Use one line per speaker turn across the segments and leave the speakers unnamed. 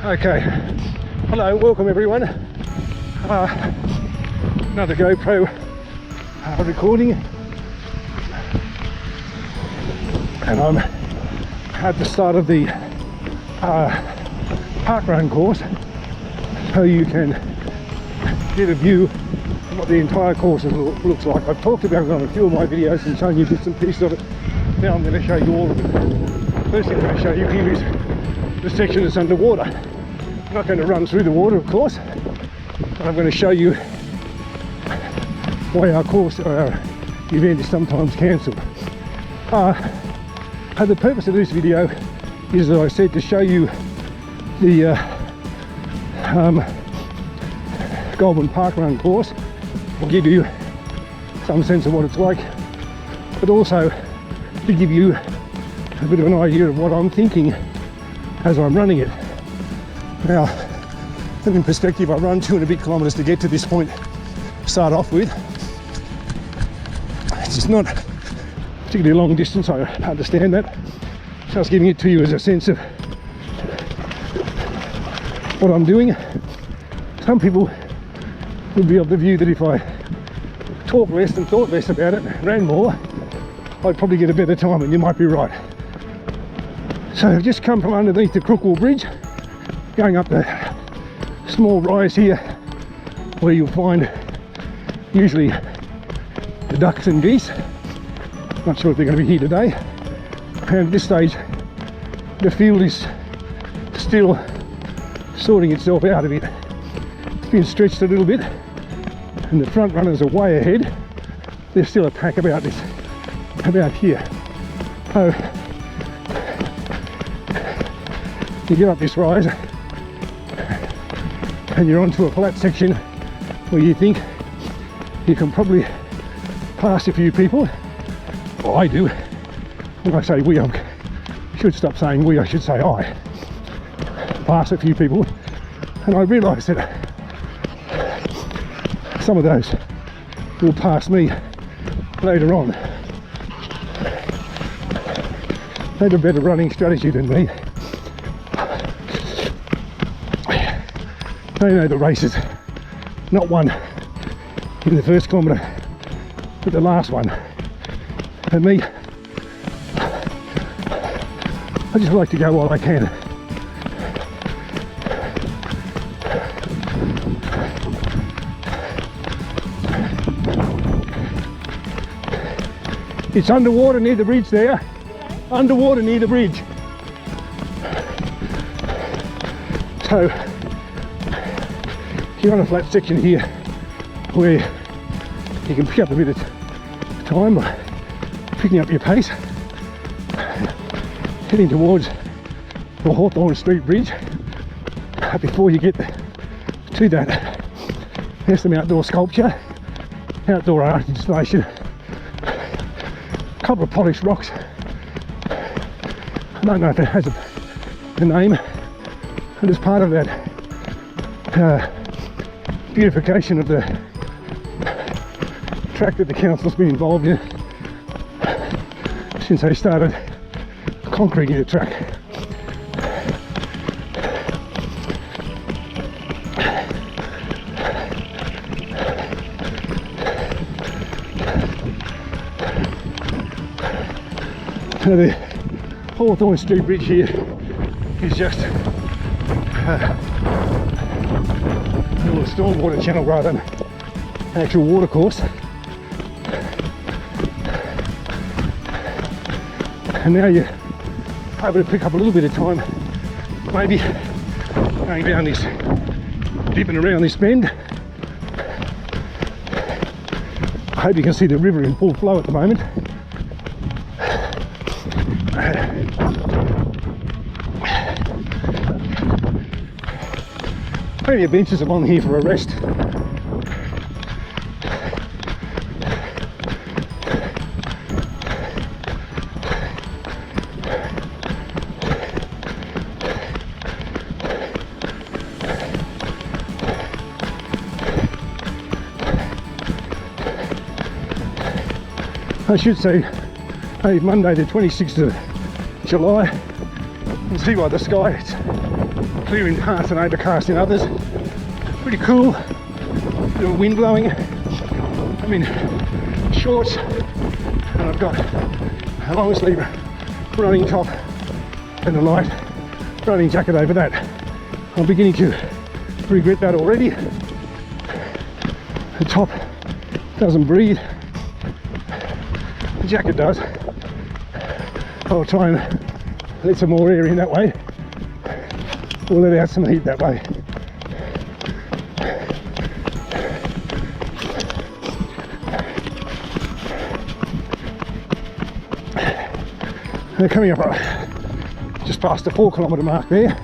Okay, hello, welcome everyone. Another GoPro recording, and I'm at the start of the parkrun course, so you can get a view of what the entire course looks like. I've talked about it on a few of my videos and shown you bits and pieces of it. Now I'm going to show you all of it. First thing I'm going to show you here is the section that's underwater. I'm not going to run through the water, of course, but I'm going to show you why our course or our event is sometimes cancelled. The purpose of this video is, as I said, to show you the Goulburn Parkrun course. I'll give you some sense of what it's like, but also to give you a bit of an idea of what I'm thinking as I'm running it. Now, in perspective, I run 2 and a bit kilometres to get to this point to start off with. It's not particularly a long distance, I understand that. Just giving it to you as a sense of what I'm doing. Some people would be of the view that if I talked less and thought less about it, ran more, I'd probably get a better time, and you might be right. So I've just come from underneath the Goulburn Bridge, going up the small rise here where you'll find usually the ducks and geese. Not sure if they're going to be here today. And at this stage the field is still sorting itself out a bit. It's been stretched a little bit and the front runners are way ahead. There's still a pack about here. So you get up this rise and you're onto a flat section where you think you can probably pass a few people. Well, I do. When I say we, I should stop saying we, I should say I pass a few people, and I realise that some of those will pass me later on. They have a better running strategy than me. They know the races, not one in the first kilometre, but the last one. And me, I just like to go while I can. It's underwater near the bridge there. Underwater near the bridge. So you're on a flat section here where you can pick up a bit of time by picking up your pace, heading towards the Hawthorne Street Bridge. Before you get to that, there's some outdoor sculpture, outdoor art installation, a couple of polished rocks. I don't know if it has a name, and as part of that beautification of the track that the council's been involved in since they started concreting the track. So the Hawthorne Street Bridge here is just a little stormwater channel rather than an actual water course. And now you're able to pick up a little bit of time, maybe going down this, dipping around this bend. I hope you can see the river in full flow at the moment. Plenty of benches along here for a rest. I should say, hey, Monday the 26th of July. You can see by the sky, it's clear in parts and overcast in others. Pretty cool. Bit of wind blowing. I'm in shorts and I've got a long sleeve running top and a light running jacket over that. I'm beginning to regret that already. The top doesn't breathe. The jacket does. I'll try and let some more air in that way, or let out some heat that way. They're coming up just past the 4 kilometre mark there.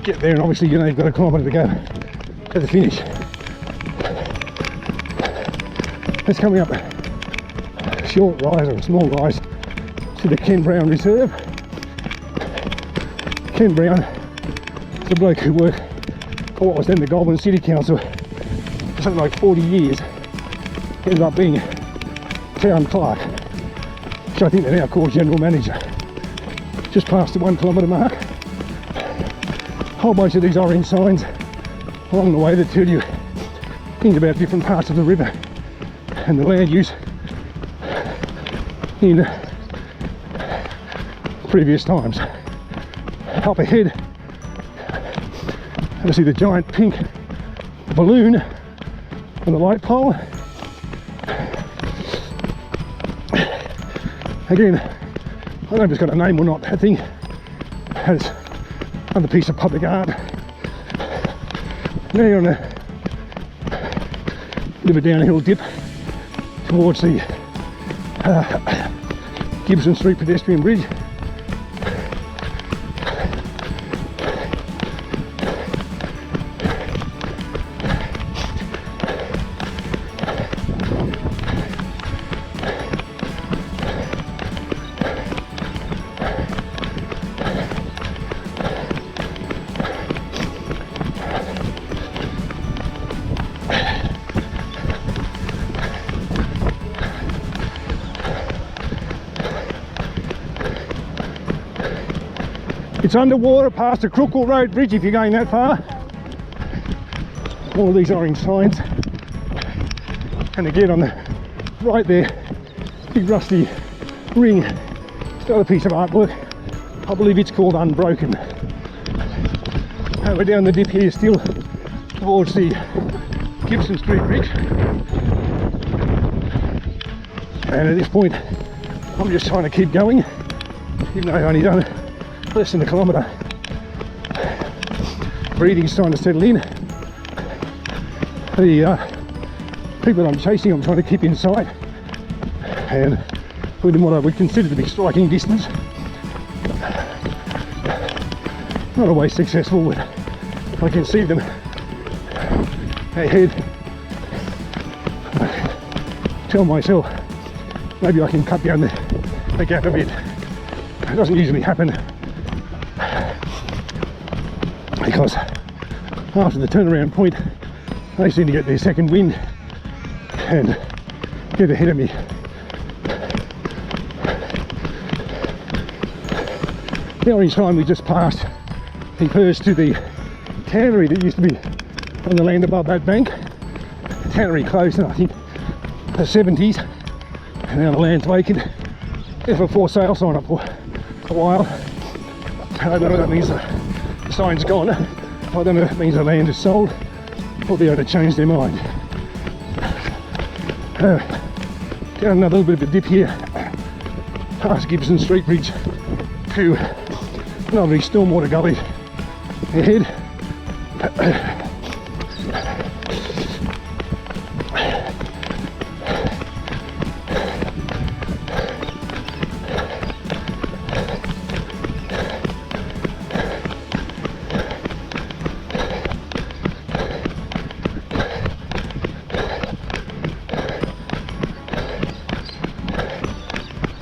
Get there and obviously you know you've got a kilometre to go to the finish. It's coming up a short rise or a small rise to the Ken Brown Reserve. Ken Brown is a bloke who worked for what was then the Goulburn City Council for something like 40 years. Ended up being town clerk, which I think they're now called general manager. Just past the 1 kilometre mark. A whole bunch of these orange signs along the way that tell you things about different parts of the river and the land use in previous times. Up ahead, I see the giant pink balloon on the light pole. Again, I don't know if it's got a name or not. That thing has another piece of public art. Now you're on a bit of a downhill dip towards the Gibson Street pedestrian bridge. It's underwater past the Crookle Road Bridge if you're going that far. All of these orange signs. And again on the right there, big rusty ring. Still a piece of artwork. I believe it's called Unbroken. We're down the dip here still towards the Gibson Street Bridge. And at this point, I'm just trying to keep going, even though I've only done less than a kilometre. Breathing's starting to settle in. The people I'm chasing, I'm trying to keep in sight and within what I would consider to be striking distance. Not always successful, but I can see them ahead. I tell myself maybe I can cut down the gap a bit. It doesn't usually happen, because after the turnaround point they seem to get their second wind and get ahead of me. The orange sign we just passed refers to the tannery that used to be on the land above that bank. The tannery closed in I think the 70s and now the land's vacant. There's a for sale sign up for a while. I don't know what that means. The sign's gone. I don't know if it means the land is sold or they're able to change their mind. Down another little bit of a dip here past Gibson Street Bridge to lovely Stormwater Gully ahead.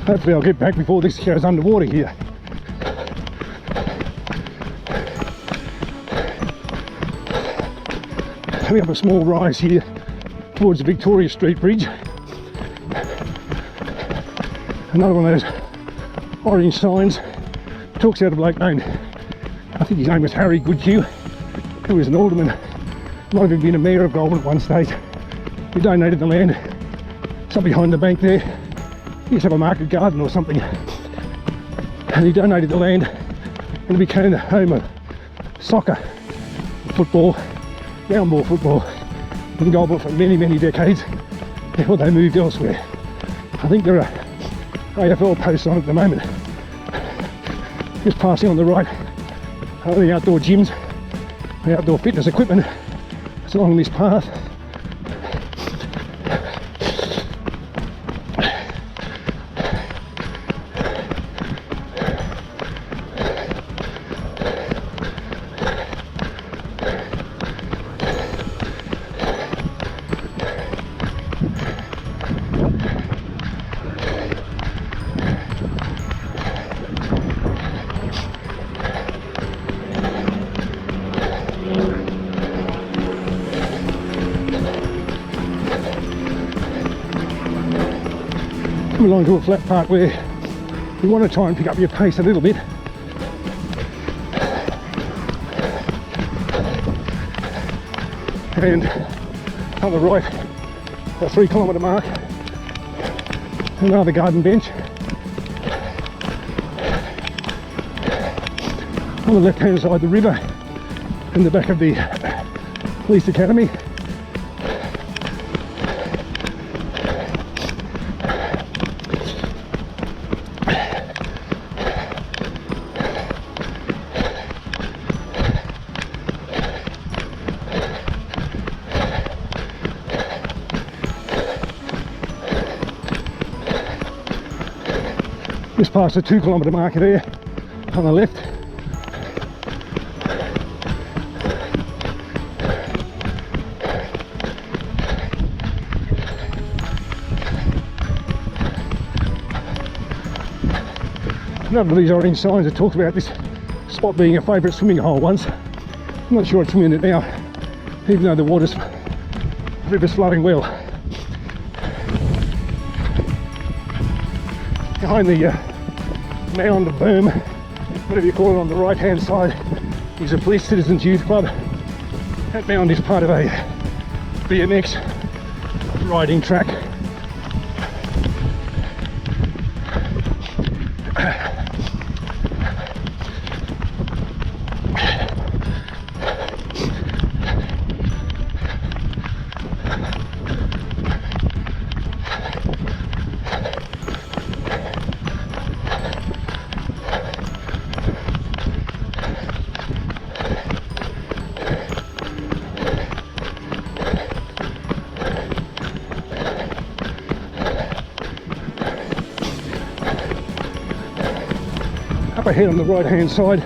Hopefully I'll get back before this goes underwater here. We have a small rise here towards the Victoria Street Bridge. Another one of those orange signs talks out a bloke named think his name was Harry Goodhue, who was an alderman, might have even been a mayor of Goulburn at one stage. He donated the land, it's up behind the bank there. He used to have a market garden or something, and he donated the land and it became the home of soccer, football, round ball football in Goulburn for many, many decades before they moved elsewhere. I think there are AFL posts on at the moment. Just passing on the right are the outdoor gyms, the outdoor fitness equipment. It's along this path. Come along to a flat part where you want to try and pick up your pace a little bit. And on the right, a 3 kilometre mark, another garden bench. On the left hand side, the river in the back of the police academy. Just past the 2 kilometre marker there on the left. None of these orange signs that talked about this spot being a favourite swimming hole once. I'm not sure it's swimming in it now, even though the river's flowing well. Behind the mound of berm, whatever you call it, on the right hand side is a Police Citizens Youth Club. That mound is part of a BMX riding track. Up ahead on the right hand side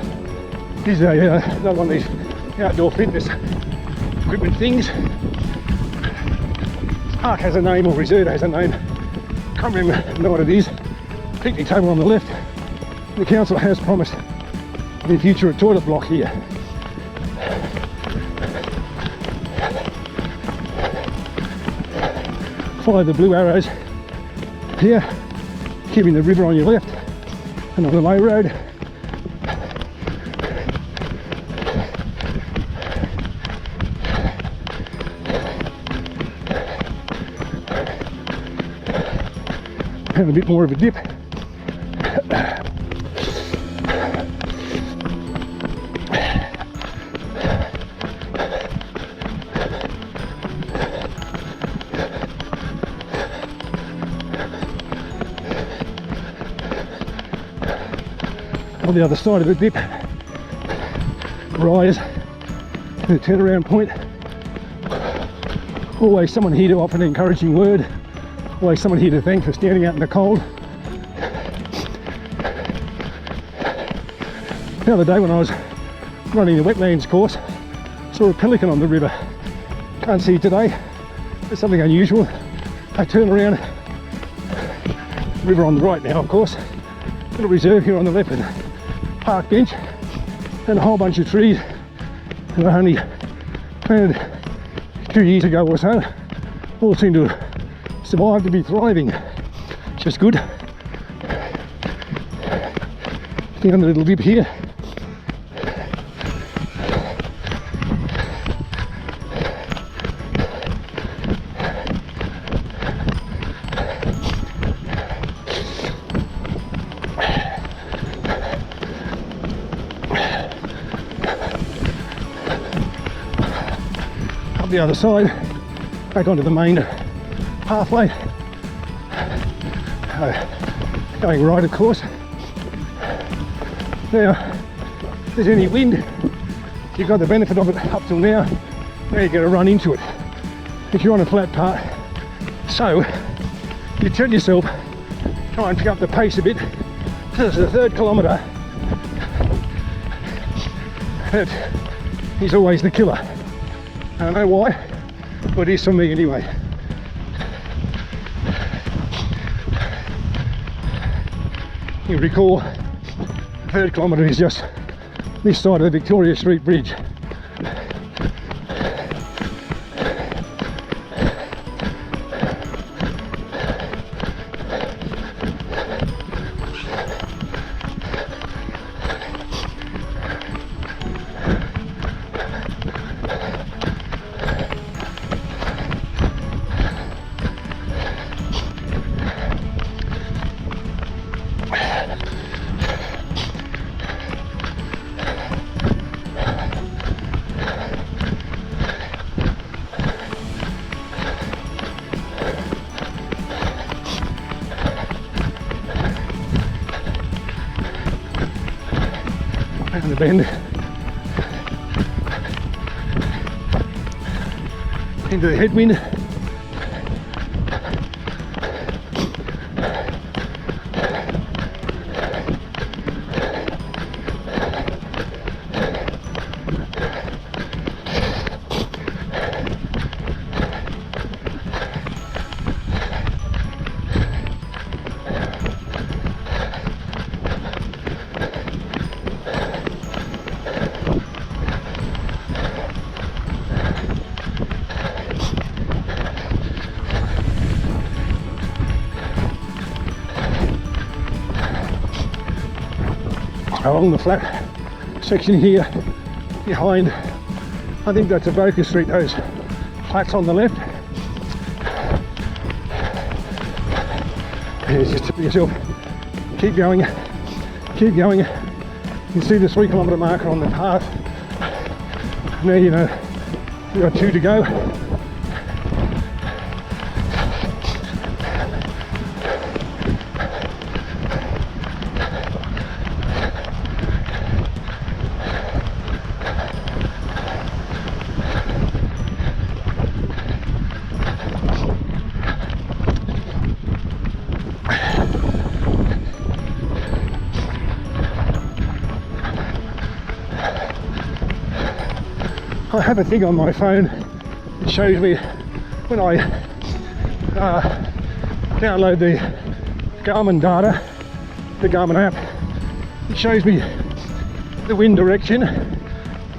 is another one of these outdoor fitness equipment things. This park has a name, or reserve has a name, can't remember what it is. Picnic table on the left. The council has promised in the future a toilet block here. Follow the blue arrows here, keeping the river on your left and on the low road. And a bit more of a dip. On the other side of the dip, rise to the turnaround point. Always someone here to offer an encouraging word. Always someone here to thank for standing out in the cold. The other day when I was running the wetlands course, saw a pelican on the river. Can't see it today. It's something unusual. I turn around, river on the right now of course, little reserve here on the left and park bench, and a whole bunch of trees that I only planted 2 years ago or so. All seem to have survived to be thriving, which is good. Getting on the little dip here. the other side, back onto the main pathway. Going right, of course. Now, if there's any wind, you've got the benefit of it up till now. Now you're going to run into it if you're on a flat part. So you tell yourself, try and pick up the pace a bit. This is the 3rd kilometre. That is always the killer. I don't know why, but it is for me anyway. You recall, the 3rd kilometre is just this side of the Victoria Street Bridge. And the bend into the headwind. Along the flat section here behind, I think that's a Boca Street, those flats on the left. It's just to yourself, keep going, keep going. You can see the 3 kilometre marker on the path. Now you know you've got 2 to go. I have a thing on my phone that shows me when I download the Garmin data, the Garmin app. It shows me the wind direction,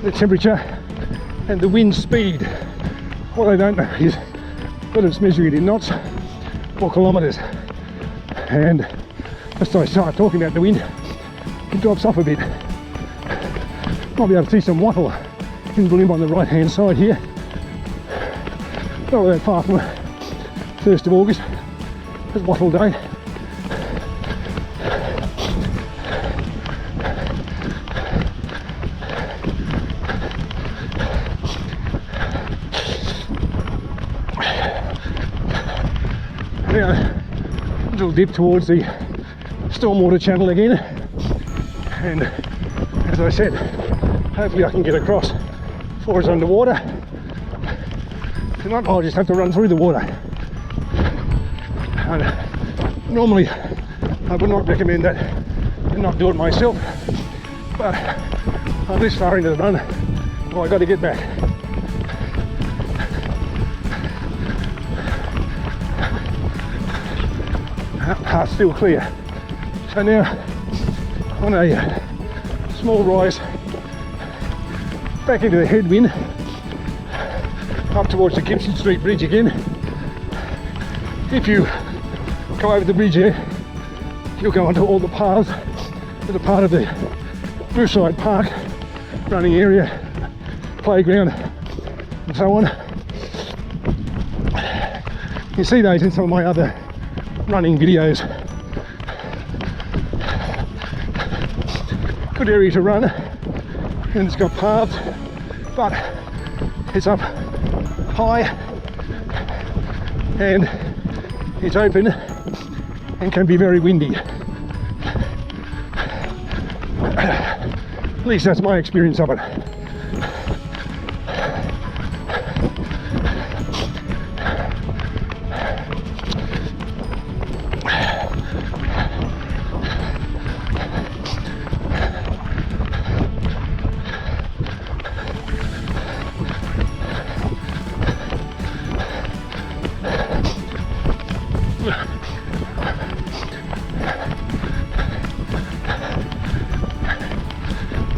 the temperature and the wind speed. What I don't know is whether it's measuring it in knots or kilometres. And as I start talking about the wind, it drops off a bit. Might be able to see some wattle in bloom on the right hand side here. Not that far from 1st of August. It's wattle day. Now, a little dip towards the stormwater channel again, and as I said, hopefully I can get across before it's underwater. If not, I'll just have to run through the water. And normally I would not recommend that and not do it myself, but I'm this far into the run, well, I got to get back. Path's still clear. So now on a small rise back into the headwind, up towards the Gibson Street Bridge again. If you go over the bridge there, you'll go onto all the paths that are part of the Bushside Park running area, playground and so on. You see those in some of my other running videos. Good area to run, and it's got paths, but it's up high and it's open and can be very windy. At least that's my experience of it.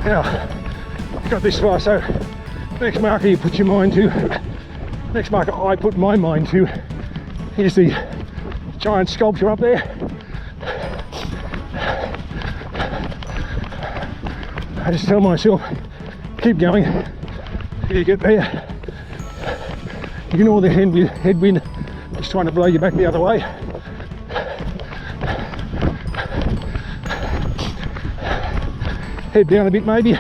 Now, got this far, so next marker you put your mind to, next marker I put my mind to, is the giant sculpture up there. I just tell myself, keep going, till you get there. Ignore the headwind, just trying to blow you back the other way. Head down a bit maybe.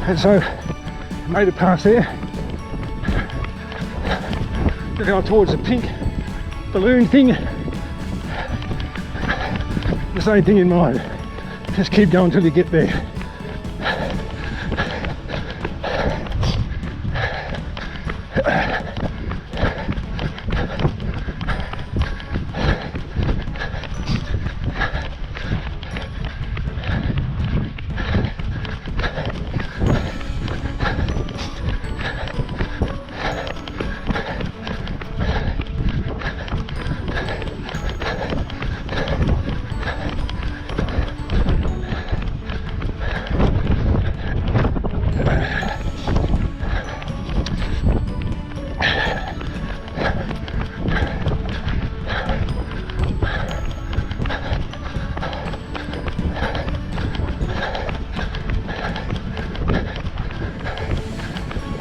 And so, made it past there. Looking on towards the pink balloon thing. The same thing in mind. Just keep going until you get there.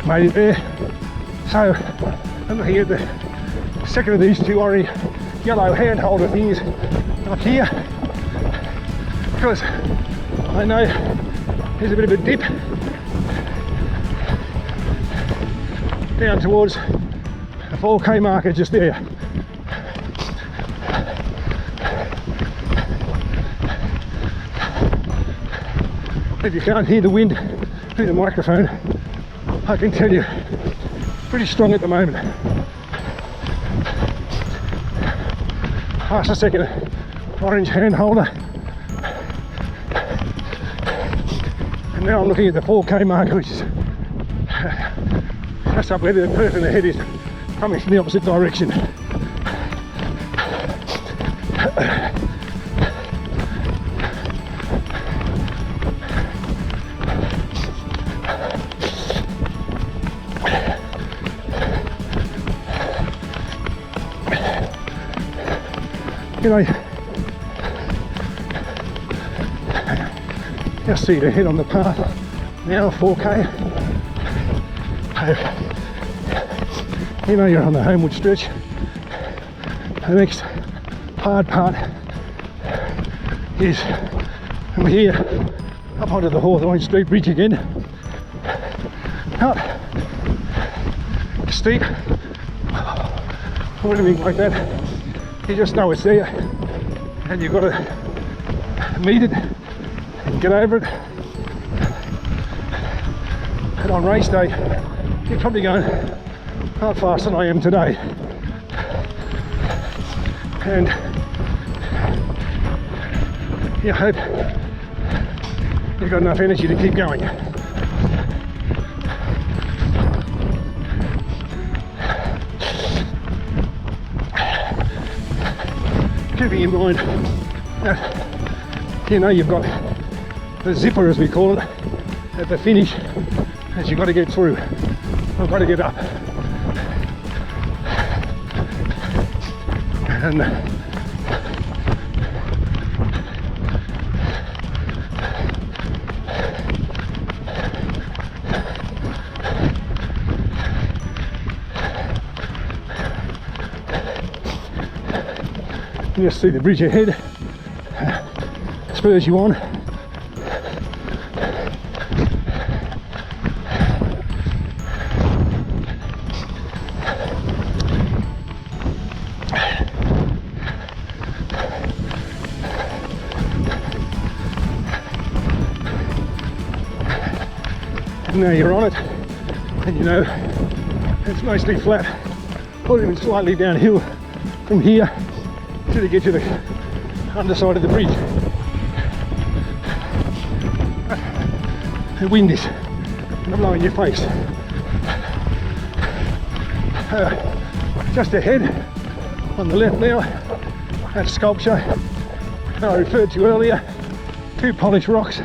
Made it there. So I'm looking at the second of these two orange yellow hand holder things up here, because I know there's a bit of a dip down towards the 4K marker just there. If you can't hear the wind through the microphone, I can tell you, pretty strong at the moment. Past the second orange hand holder. And now I'm looking at the 4K marker, which is just up where the person ahead is, coming from the opposite direction. Just see the head on the path now, 4K. You know you're on the homeward stretch. The next hard part is from here up onto the Hawthorne Street Bridge again. Not steep or anything like that. You just know it's there and you've got to meet it and get over it. And on race day, you're probably going a lot faster than I am today. And you hope you've got enough energy to keep going. Keeping in mind that, you know, you've got the zipper, as we call it, at the finish, that you've got to get through. I've got to get up. And You just see the bridge ahead, spurs you on. And now you're on it, and you know it's mostly flat, or even slightly downhill from here till you get to the underside of the bridge. The wind is blowing your face. Just ahead, on the left now, that sculpture that I referred to earlier, 2 polished rocks.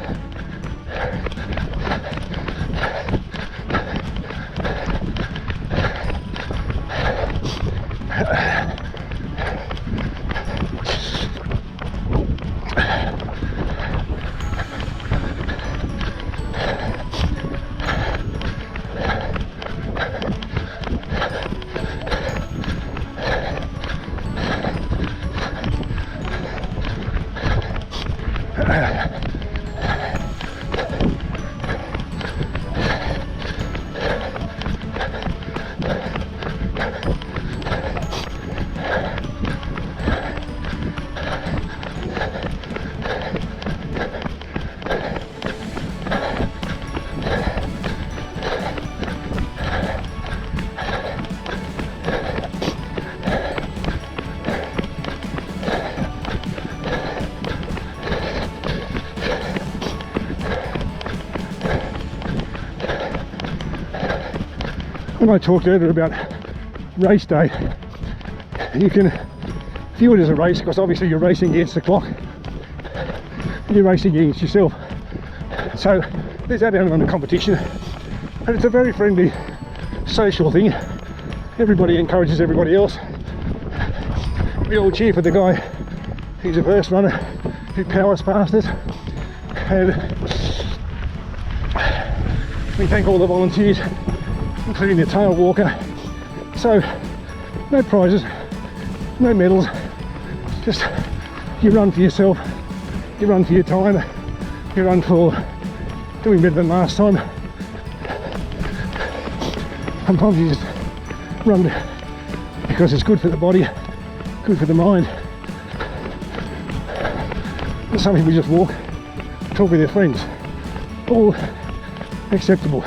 When I talked earlier about race day, you can view it as a race because obviously you're racing against the clock, you're racing against yourself. So there's that element of competition, and it's a very friendly, social thing. Everybody encourages everybody else. We all cheer for the guy who's the first runner who powers past us, and we thank all the volunteers, including the tail walker. So no prizes, no medals, just you run for yourself, you run for your time, you run for doing better than last time. Sometimes you just run because it's good for the body, good for the mind. And some people just walk, talk with their friends, all acceptable.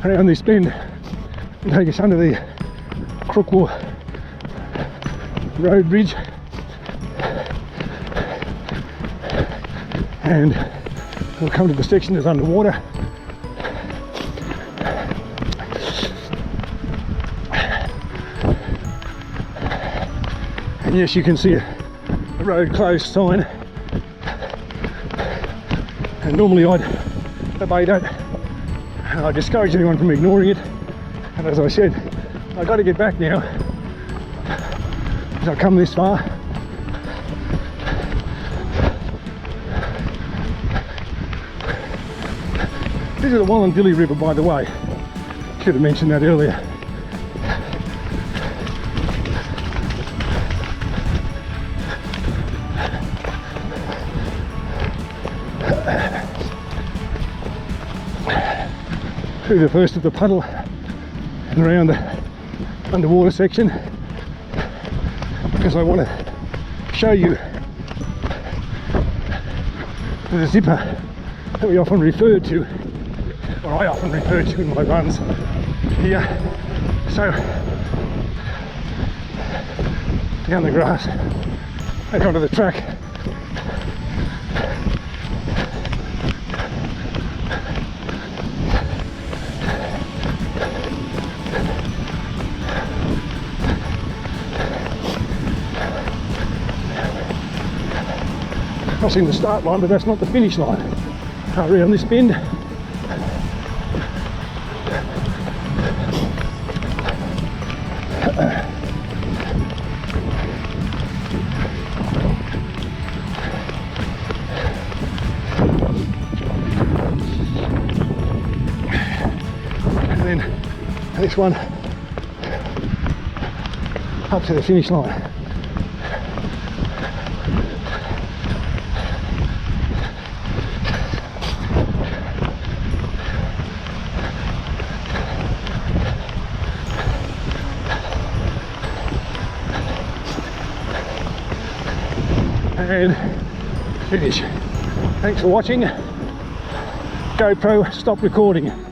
Around this bend and take us under the Crookwell road bridge, and we'll come to the section that's underwater. And yes, you can see a road closed sign, and normally I'd obey that. I discourage anyone from ignoring it, and as I said, I've got to get back now because I've come this far. This is the Wallandilly River, by the way. Should have mentioned that earlier. Through the first of the puddle and around the underwater section, because I want to show you the zipper that we often refer to, or I often refer to in my runs here. So down the grass, back onto the track. Crossing the start line, but that's not the finish line. Around this bend. And then this one up to the finish line. And finish. Thanks for watching. GoPro, stop recording.